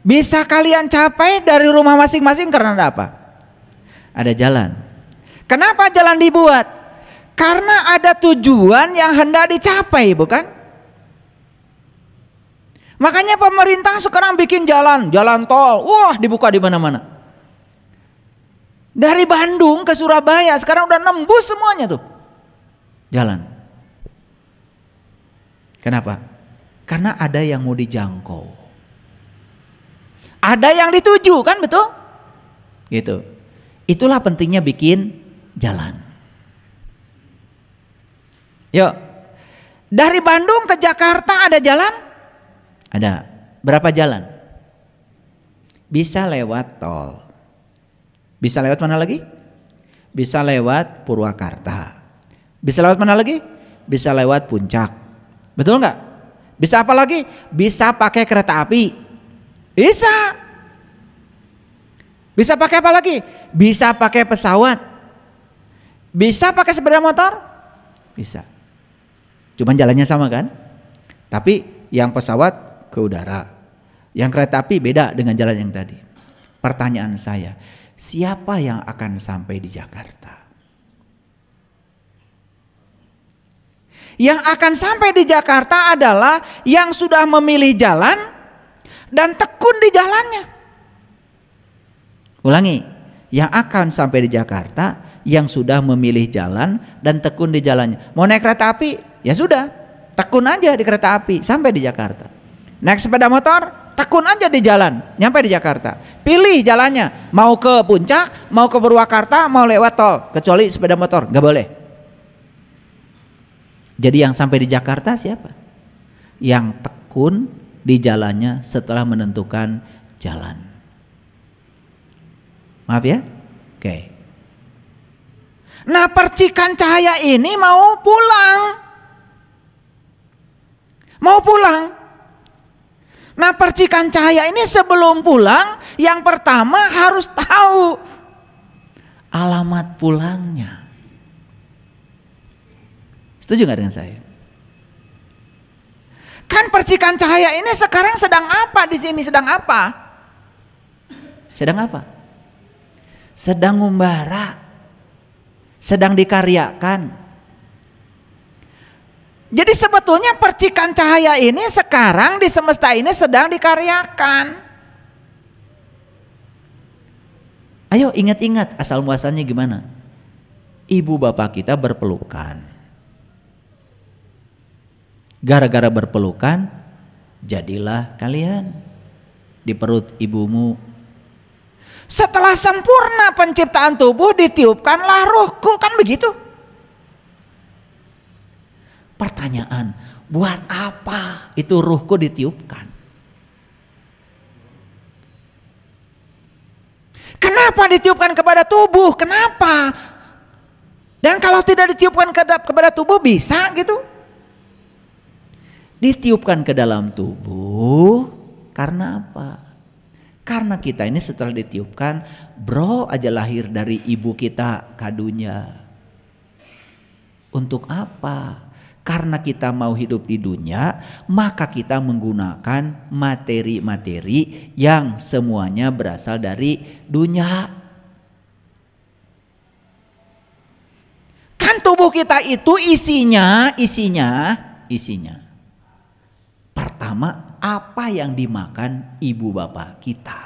bisa kalian capai dari rumah masing-masing karena ada apa? Ada jalan. Kenapa jalan dibuat? Karena ada tujuan yang hendak dicapai, bukan? Makanya pemerintah sekarang bikin jalan tol. Wah, dibuka di mana-mana. Dari Bandung ke Surabaya sekarang udah nembus semuanya tuh. Jalan. Kenapa? Karena ada yang mau dijangkau. Ada yang dituju, kan betul? Gitu. Itulah pentingnya bikin jalan. Yuk. Dari Bandung ke Jakarta ada jalan? Ada. Berapa jalan? Bisa lewat tol. Bisa lewat mana lagi? Bisa lewat Purwakarta. Bisa lewat mana lagi? Bisa lewat Puncak. Betul nggak? Bisa apa lagi? Bisa pakai kereta api. Bisa. Bisa pakai apa lagi? Bisa pakai pesawat. Bisa pakai sepeda motor? Bisa. Cuman jalannya sama kan? Tapi yang pesawat ke udara, yang kereta api beda dengan jalan yang tadi. Pertanyaan saya, siapa yang akan sampai di Jakarta? Yang akan sampai di Jakarta adalah yang sudah memilih jalan dan tekun di jalannya. Ulangi, yang akan sampai di Jakarta yang sudah memilih jalan dan tekun di jalannya. Mau naik kereta api? Ya sudah, tekun aja di kereta api sampai di Jakarta. Naik sepeda motor, tekun aja di jalan, nyampe di Jakarta. Pilih jalannya, mau ke Puncak, mau ke Purwakarta, mau lewat tol, kecuali sepeda motor, nggak boleh. Jadi yang sampai di Jakarta siapa? Yang tekun di jalannya setelah menentukan jalan. Maaf ya? Oke. Nah, percikan cahaya ini mau pulang. Mau pulang. Nah, percikan cahaya ini sebelum pulang, yang pertama harus tahu alamat pulangnya. Setuju nggak dengan saya? Kan percikan cahaya ini sekarang sedang apa di sini? Sedang apa? Sedang apa? Sedang membara, sedang dikaryakan. Jadi sebetulnya percikan cahaya ini sekarang di semesta ini sedang dikaryakan. Ayo ingat-ingat asal muasalnya gimana? Ibu bapak kita berpelukan. Gara-gara berpelukan, jadilah kalian di perut ibumu. Setelah sempurna penciptaan tubuh, ditiupkanlah ruhku, kan begitu? Pertanyaan, buat apa itu ruhku ditiupkan? Kenapa ditiupkan kepada tubuh? Kenapa? Dan kalau tidak ditiupkan kepada tubuh bisa gitu? Ditiupkan ke dalam tubuh karena apa? Karena kita ini setelah ditiupkan, bro aja lahir dari ibu kita kadunya. Untuk apa? Karena kita mau hidup di dunia, maka kita menggunakan materi-materi yang semuanya berasal dari dunia. Kan tubuh kita itu isinya. Pertama, apa yang dimakan ibu bapak kita.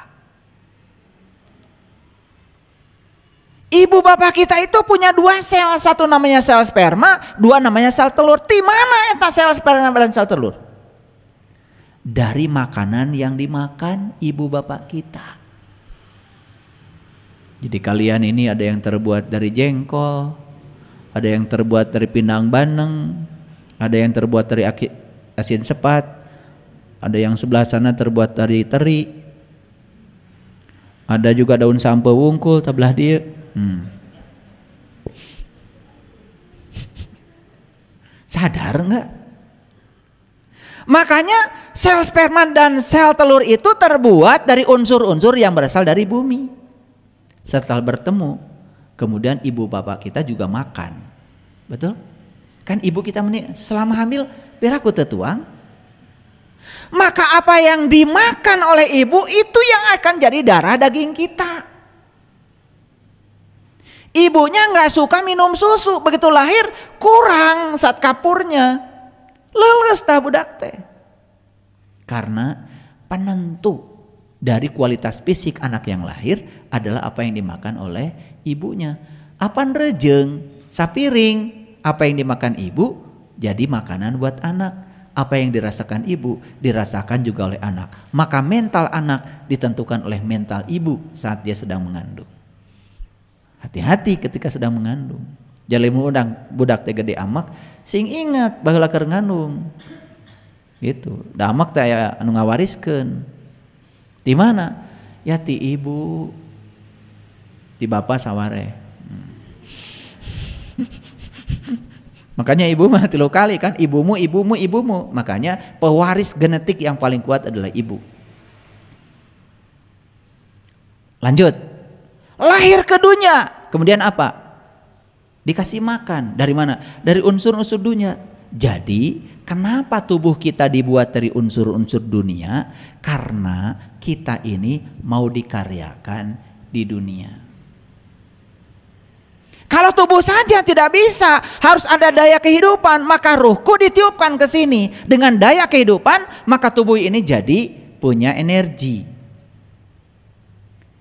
Ibu bapak kita itu punya dua sel, satu namanya sel sperma, dua namanya sel telur. Di mana eta sel sperma dan sel telur? Dari makanan yang dimakan ibu bapak kita. Jadi kalian ini ada yang terbuat dari jengkol, ada yang terbuat dari pindang bandeng, ada yang terbuat dari asin sepat, ada yang sebelah sana terbuat dari teri, ada juga daun sampe wungkul sebelah dia. Sadar nggak? Makanya sel sperma dan sel telur itu terbuat dari unsur-unsur yang berasal dari bumi. Setelah bertemu, kemudian ibu bapak kita juga makan. Betul? Kan ibu kita selama hamil piraku tetuang. Maka apa yang dimakan oleh ibu itu yang akan jadi darah daging kita. Ibunya nggak suka minum susu, begitu lahir kurang zat kapurnya, leles dah budak teh. Karena penentu dari kualitas fisik anak yang lahir adalah apa yang dimakan oleh ibunya. Apan rejeng, sapiring, apa yang dimakan ibu jadi makanan buat anak. Apa yang dirasakan ibu dirasakan juga oleh anak. Maka mental anak ditentukan oleh mental ibu saat dia sedang mengandung. Hati-hati ketika sedang mengandung. Jalem udang budak teh gede amak sing ingat baheula keur ngandung. Gitu. Da amak teh aya anu ngawariskeun. Di mana? Ya ti ibu. Ti bapa saware. Makanya ibu mah 3 kali kan, ibumu. Makanya pewaris genetik yang paling kuat adalah ibu. Lanjut. Lahir ke dunia. Kemudian apa? Dikasih makan. Dari mana? Dari unsur-unsur dunia. Jadi kenapa tubuh kita dibuat dari unsur-unsur dunia? Karena kita ini mau dikaryakan di dunia. Kalau tubuh saja tidak bisa, harus ada daya kehidupan, maka ruhku ditiupkan ke sini. Dengan daya kehidupan, maka tubuh ini jadi punya energi.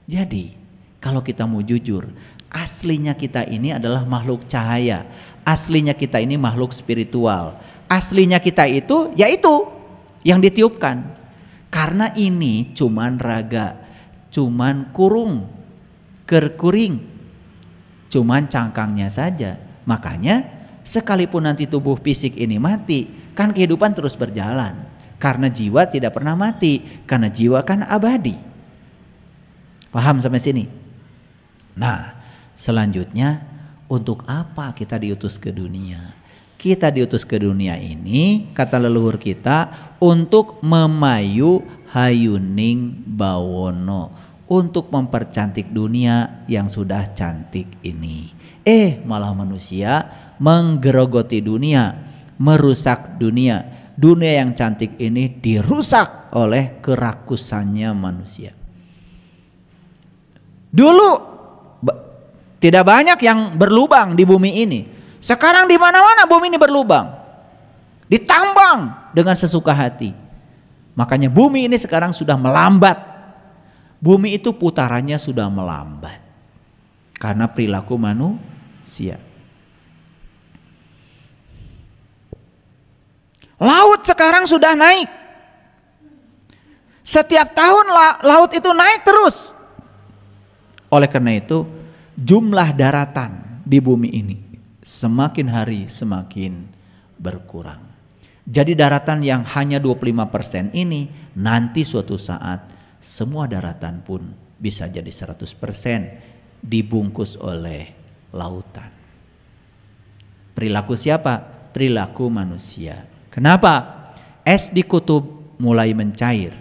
Jadi, kalau kita mau jujur, aslinya kita ini adalah makhluk cahaya. Aslinya kita ini makhluk spiritual. Aslinya kita itu, yaitu yang ditiupkan. Karena ini cuman raga, cuman kurung, kerkuring. Cuman cangkangnya saja. Makanya sekalipun nanti tubuh fisik ini mati, kan kehidupan terus berjalan. Karena jiwa tidak pernah mati, karena jiwa kan abadi. Paham sampai sini? Nah, selanjutnya untuk apa kita diutus ke dunia? Kita diutus ke dunia ini, kata leluhur kita, untuk memayu hayuning bawono, untuk mempercantik dunia yang sudah cantik ini. Malah manusia menggerogoti dunia, merusak dunia. Dunia yang cantik ini dirusak oleh kerakusannya manusia. Dulu tidak banyak yang berlubang di bumi ini. Sekarang di mana-mana bumi ini berlubang. Ditambang dengan sesuka hati. Makanya bumi ini sekarang sudah melambat. Bumi itu putarannya sudah melambat karena perilaku manusia. Laut sekarang sudah naik. Setiap tahun laut itu naik terus. Oleh karena itu, jumlah daratan di bumi ini semakin hari semakin berkurang. Jadi daratan yang hanya 25% ini nanti suatu saat semua daratan pun bisa jadi 100% dibungkus oleh lautan. Perilaku siapa? Perilaku manusia. Kenapa? Es di kutub mulai mencair.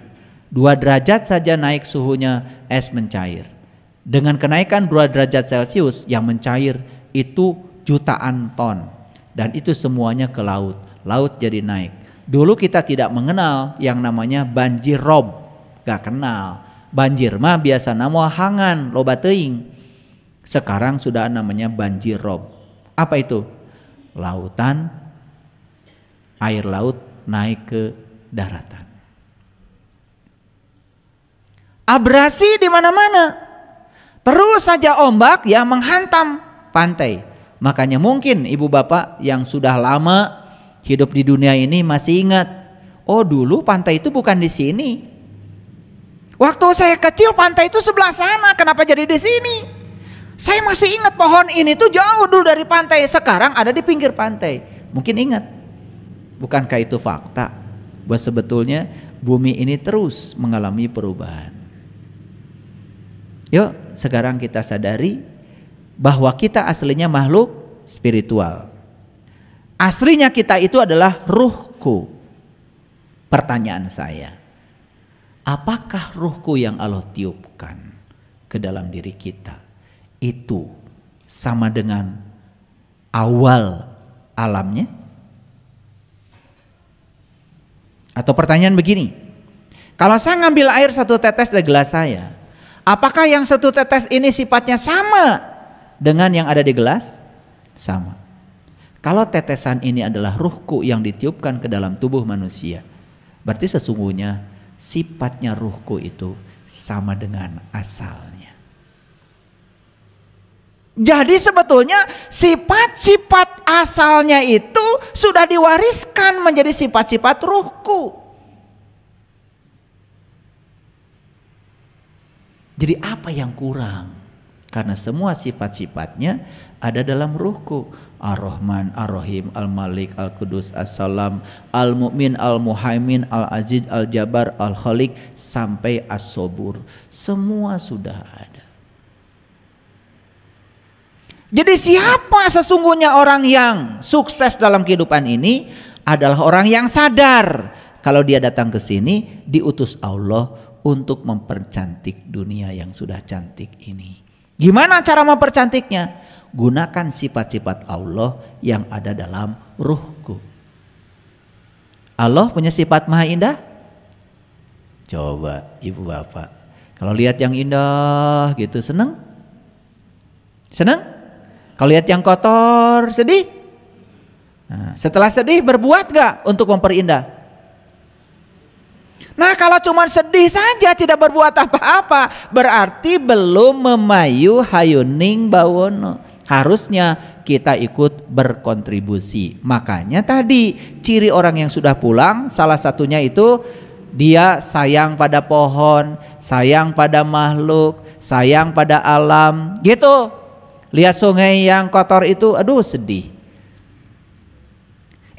2 derajat saja naik suhunya, es mencair. Dengan kenaikan 2 derajat Celcius yang mencair itu jutaan ton. Dan itu semuanya ke laut. Laut jadi naik. Dulu kita tidak mengenal yang namanya banjir rob. Gak kenal. Banjir mah biasa nama hangan loba teuing. Sekarang sudah namanya banjir rob. Apa itu? Lautan, air laut naik ke daratan. Abrasi di mana-mana. Terus saja ombak yang menghantam pantai. Makanya mungkin ibu bapak yang sudah lama hidup di dunia ini masih ingat. Oh, dulu pantai itu bukan di sini. Waktu saya kecil pantai itu sebelah sana, kenapa jadi di sini? Saya masih ingat pohon ini tuh jauh dulu dari pantai, sekarang ada di pinggir pantai. Mungkin ingat. Bukankah itu fakta? Bahwa sebetulnya bumi ini terus mengalami perubahan. Yuk sekarang kita sadari bahwa kita aslinya makhluk spiritual. Aslinya kita itu adalah ruhku. Pertanyaan saya, apakah ruhku yang Allah tiupkan ke dalam diri kita itu sama dengan awal alamnya? Atau pertanyaan begini, kalau saya ngambil air 1 tetes dari gelas saya, apakah yang 1 tetes ini sifatnya sama dengan yang ada di gelas? Sama. Kalau tetesan ini adalah ruhku yang ditiupkan ke dalam tubuh manusia, berarti sesungguhnya sifatnya ruhku itu sama dengan asalnya. Jadi sebetulnya sifat-sifat asalnya itu sudah diwariskan menjadi sifat-sifat ruhku. Jadi apa yang kurang? Karena semua sifat-sifatnya ada dalam ruhku. Ar-Rahman, Ar-Rahim, Al-Malik, Al-Qudus, As-Salam, Al-Mu'min, Al-Muhaimin, Al-Aziz, Al-Jabbar, Al-Khaliq, sampai As-Sobur. Semua sudah ada. Jadi siapa sesungguhnya orang yang sukses dalam kehidupan ini? Adalah orang yang sadar kalau dia datang ke sini diutus Allah untuk mempercantik dunia yang sudah cantik ini. Gimana cara mempercantiknya? Gunakan sifat-sifat Allah yang ada dalam ruhku. Allah punya sifat maha indah? Coba ibu bapak, kalau lihat yang indah gitu seneng? Seneng? Kalau lihat yang kotor sedih? Nah, setelah sedih berbuat gak untuk memperindah? Nah kalau cuma sedih saja tidak berbuat apa-apa, berarti belum memayu hayuning bawono. Harusnya kita ikut berkontribusi. Makanya tadi ciri orang yang sudah pulang salah satunya itu dia sayang pada pohon, sayang pada makhluk, sayang pada alam gitu. Lihat sungai yang kotor itu, aduh sedih.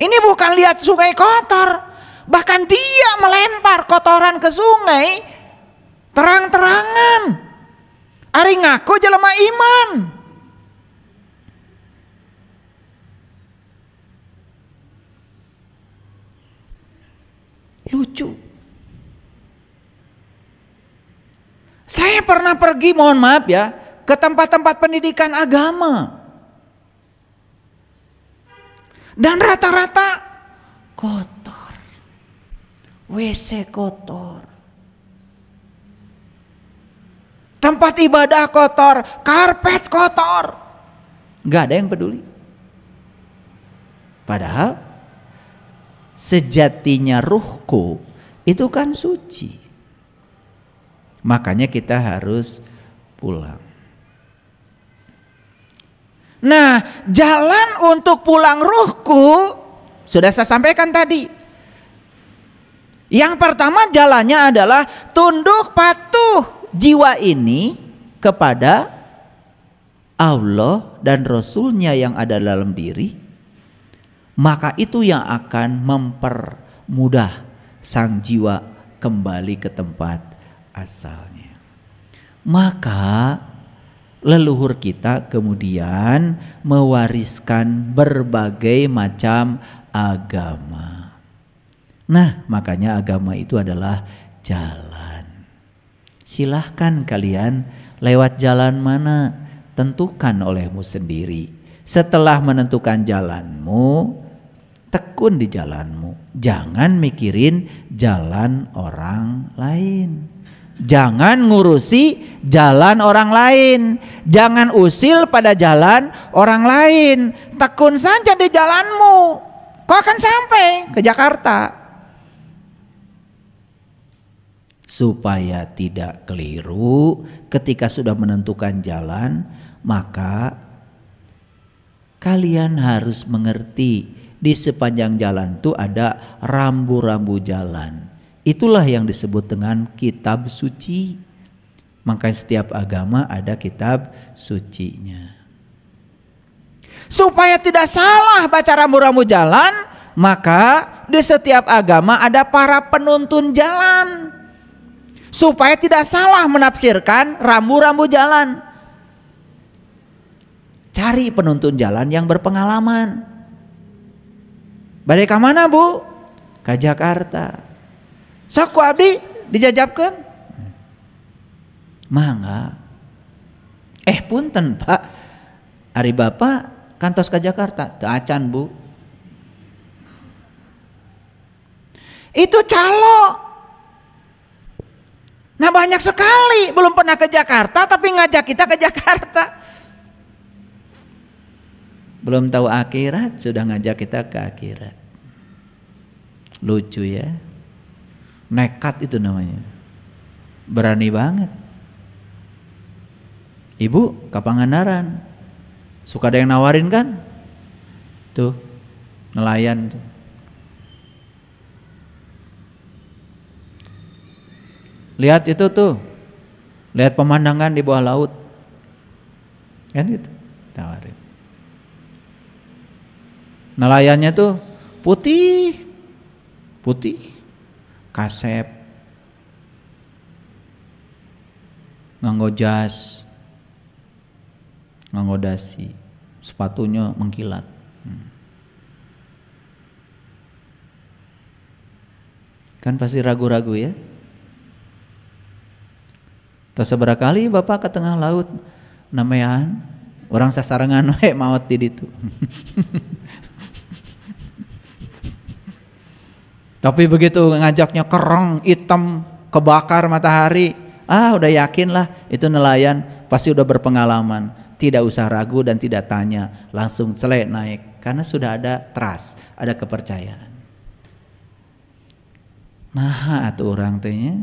Ini bukan lihat sungai kotor, bahkan dia melempar kotoran ke sungai terang-terangan. Ari ngaku jelema iman. Lucu. Saya pernah pergi, mohon maaf ya, ke tempat-tempat pendidikan agama. Dan rata-rata kotor. WC kotor. Tempat ibadah kotor, karpet kotor. Gak ada yang peduli. Padahal sejatinya ruhku itu kan suci. Makanya kita harus pulang. Nah, jalan untuk pulang ruhku sudah saya sampaikan tadi. Yang pertama jalannya adalah tunduk patuh jiwa ini kepada Allah dan Rasulnya yang ada dalam diri. Maka itu yang akan mempermudah sang jiwa kembali ke tempat asalnya. Maka leluhur kita kemudian mewariskan berbagai macam agama. Nah, makanya agama itu adalah jalan. Silahkan kalian lewat jalan mana, tentukan olehmu sendiri. Setelah menentukan jalanmu, tekun di jalanmu. Jangan mikirin jalan orang lain. Jangan ngurusi jalan orang lain. Jangan usil pada jalan orang lain. Tekun saja di jalanmu. Kau akan sampai ke Jakarta. Supaya tidak keliru ketika sudah menentukan jalan, maka kalian harus mengerti di sepanjang jalan itu ada rambu-rambu jalan. Itulah yang disebut dengan kitab suci. Maka setiap agama ada kitab sucinya. Supaya tidak salah baca rambu-rambu jalan, maka di setiap agama ada para penuntun jalan. Supaya tidak salah menafsirkan rambu-rambu jalan. Cari penuntun jalan yang berpengalaman. Balik ke mana bu? Ke Jakarta. Sok ku abdi dijajabkeun. Mangga. Punten pak, ari bapak kantos ke Jakarta teu acan bu. Itu calo. Nah banyak sekali belum pernah ke Jakarta tapi ngajak kita ke Jakarta. Belum tahu akhirat sudah ngajak kita ke akhirat. Lucu ya. Nekat itu namanya. Berani banget. Ibu ke Pangandaran. Suka ada yang nawarin kan? Tuh. nelayan tuh. Lihat itu tuh, lihat pemandangan di bawah laut, kan gitu, tawarin. Nelayannya tuh putih, kasep, nganggo jas, nganggo dasi, sepatunya mengkilat. Kan pasti ragu-ragu ya. Terus seberapa kali Bapak ke tengah laut namean orang sasarangan we maot di ditu. Tapi begitu ngajaknya kereng, hitam, kebakar matahari, udah yakin lah itu nelayan pasti udah berpengalaman, tidak usah ragu dan tidak tanya, langsung celek naik karena sudah ada trust, ada kepercayaan. Nah atuh orang tehnya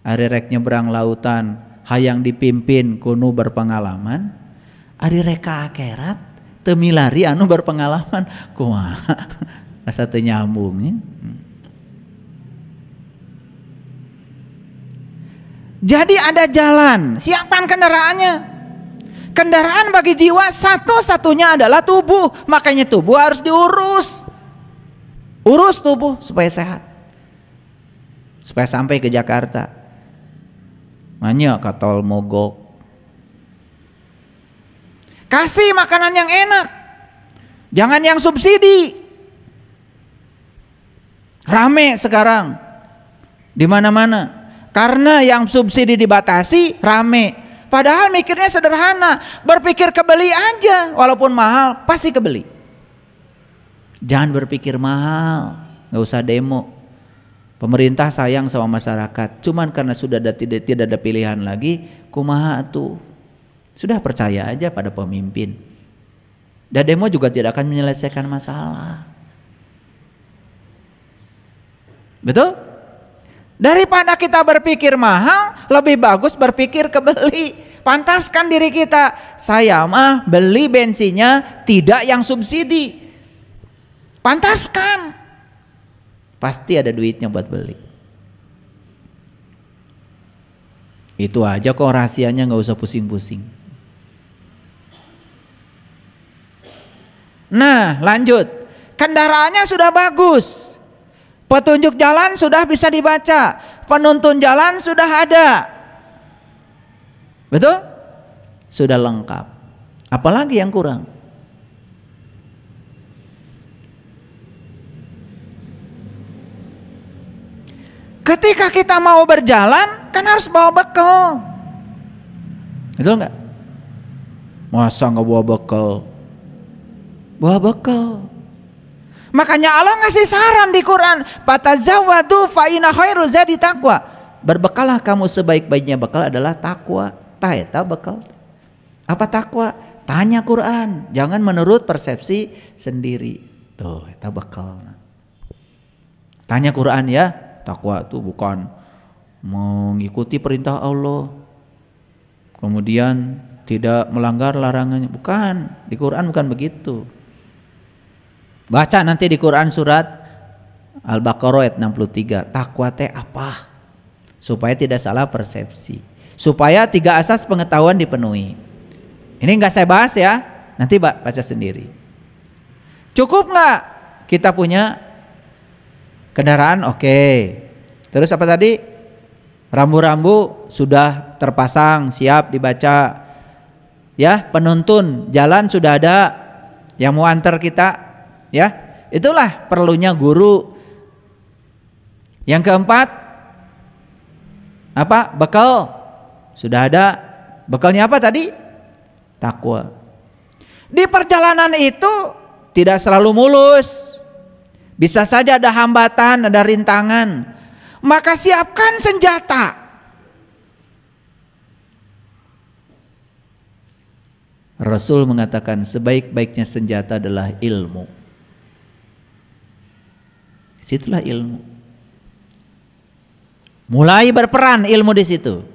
ari rek nyebrang lautan hayang dipimpin kuno berpengalaman, ari rek ka akhirat teu milari anu berpengalaman kumaha asa teu nyambung ya. Jadi ada jalan, siapkan kendaraannya. Kendaraan bagi jiwa satu-satunya adalah tubuh, makanya tubuh harus diurus. Urus tubuh supaya sehat, supaya sampai ke Jakarta. Makanya ke tol mogok. Kasih makanan yang enak, jangan yang subsidi. Rame sekarang di mana-mana. Karena yang subsidi dibatasi, rame. Padahal mikirnya sederhana, berpikir kebeli aja, walaupun mahal pasti kebeli. Jangan berpikir mahal, nggak usah demo. Pemerintah sayang sama masyarakat, cuman karena sudah tidak ada pilihan lagi, kumaha tuh. Sudah percaya aja pada pemimpin. Dan demo juga tidak akan menyelesaikan masalah. Betul? Daripada kita berpikir mahal, lebih bagus berpikir kebeli. Pantaskan diri kita, saya mah beli bensinnya tidak yang subsidi. Pantaskan, pasti ada duitnya buat beli. Itu aja kok rahasianya, nggak usah pusing-pusing. Nah lanjut, kendaraannya sudah bagus, petunjuk jalan sudah bisa dibaca, penuntun jalan sudah ada, betul? Sudah lengkap. Apalagi yang kurang? Ketika kita mau berjalan, kan harus bawa bekal, betul nggak? Masa nggak bawa bekal? Bawa bekal. Makanya Allah ngasih saran di Quran, fatazawwadu fa inna khairu zadi taqwa. Berbekalah kamu, sebaik-baiknya bekal adalah takwa. Tah eta bekal. Apa takwa? Tanya Quran, jangan menurut persepsi sendiri. Tuh, eta bekal. Tanya Quran ya. Takwa itu bukan mengikuti perintah Allah, kemudian tidak melanggar larangannya. Bukan, di Quran bukan begitu. Baca nanti di Quran surat Al-Baqarah ayat 63. Takwa teh apa? Supaya tidak salah persepsi, supaya 3 asas pengetahuan dipenuhi. Ini nggak saya bahas ya, nanti baca sendiri. Cukup nggak kita punya kendaraan? Oke. Terus apa tadi? Rambu-rambu sudah terpasang, siap dibaca. Ya, penuntun jalan sudah ada yang mau antar kita. Ya, itulah perlunya guru. Yang keempat, apa? Bekal sudah ada. Bekalnya apa tadi? Takwa. Di perjalanan itu tidak selalu mulus, bisa saja ada hambatan, ada rintangan. Maka siapkan senjata. Rasul mengatakan sebaik-baiknya senjata adalah ilmu. Situlah ilmu. Mulai berperan ilmu di situ.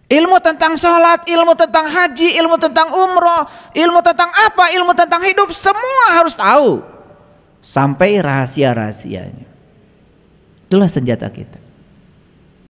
Ilmu tentang sholat, ilmu tentang haji, ilmu tentang umroh, ilmu tentang apa, ilmu tentang hidup, semua harus tahu. Sampai rahasia-rahasianya. Itulah senjata kita.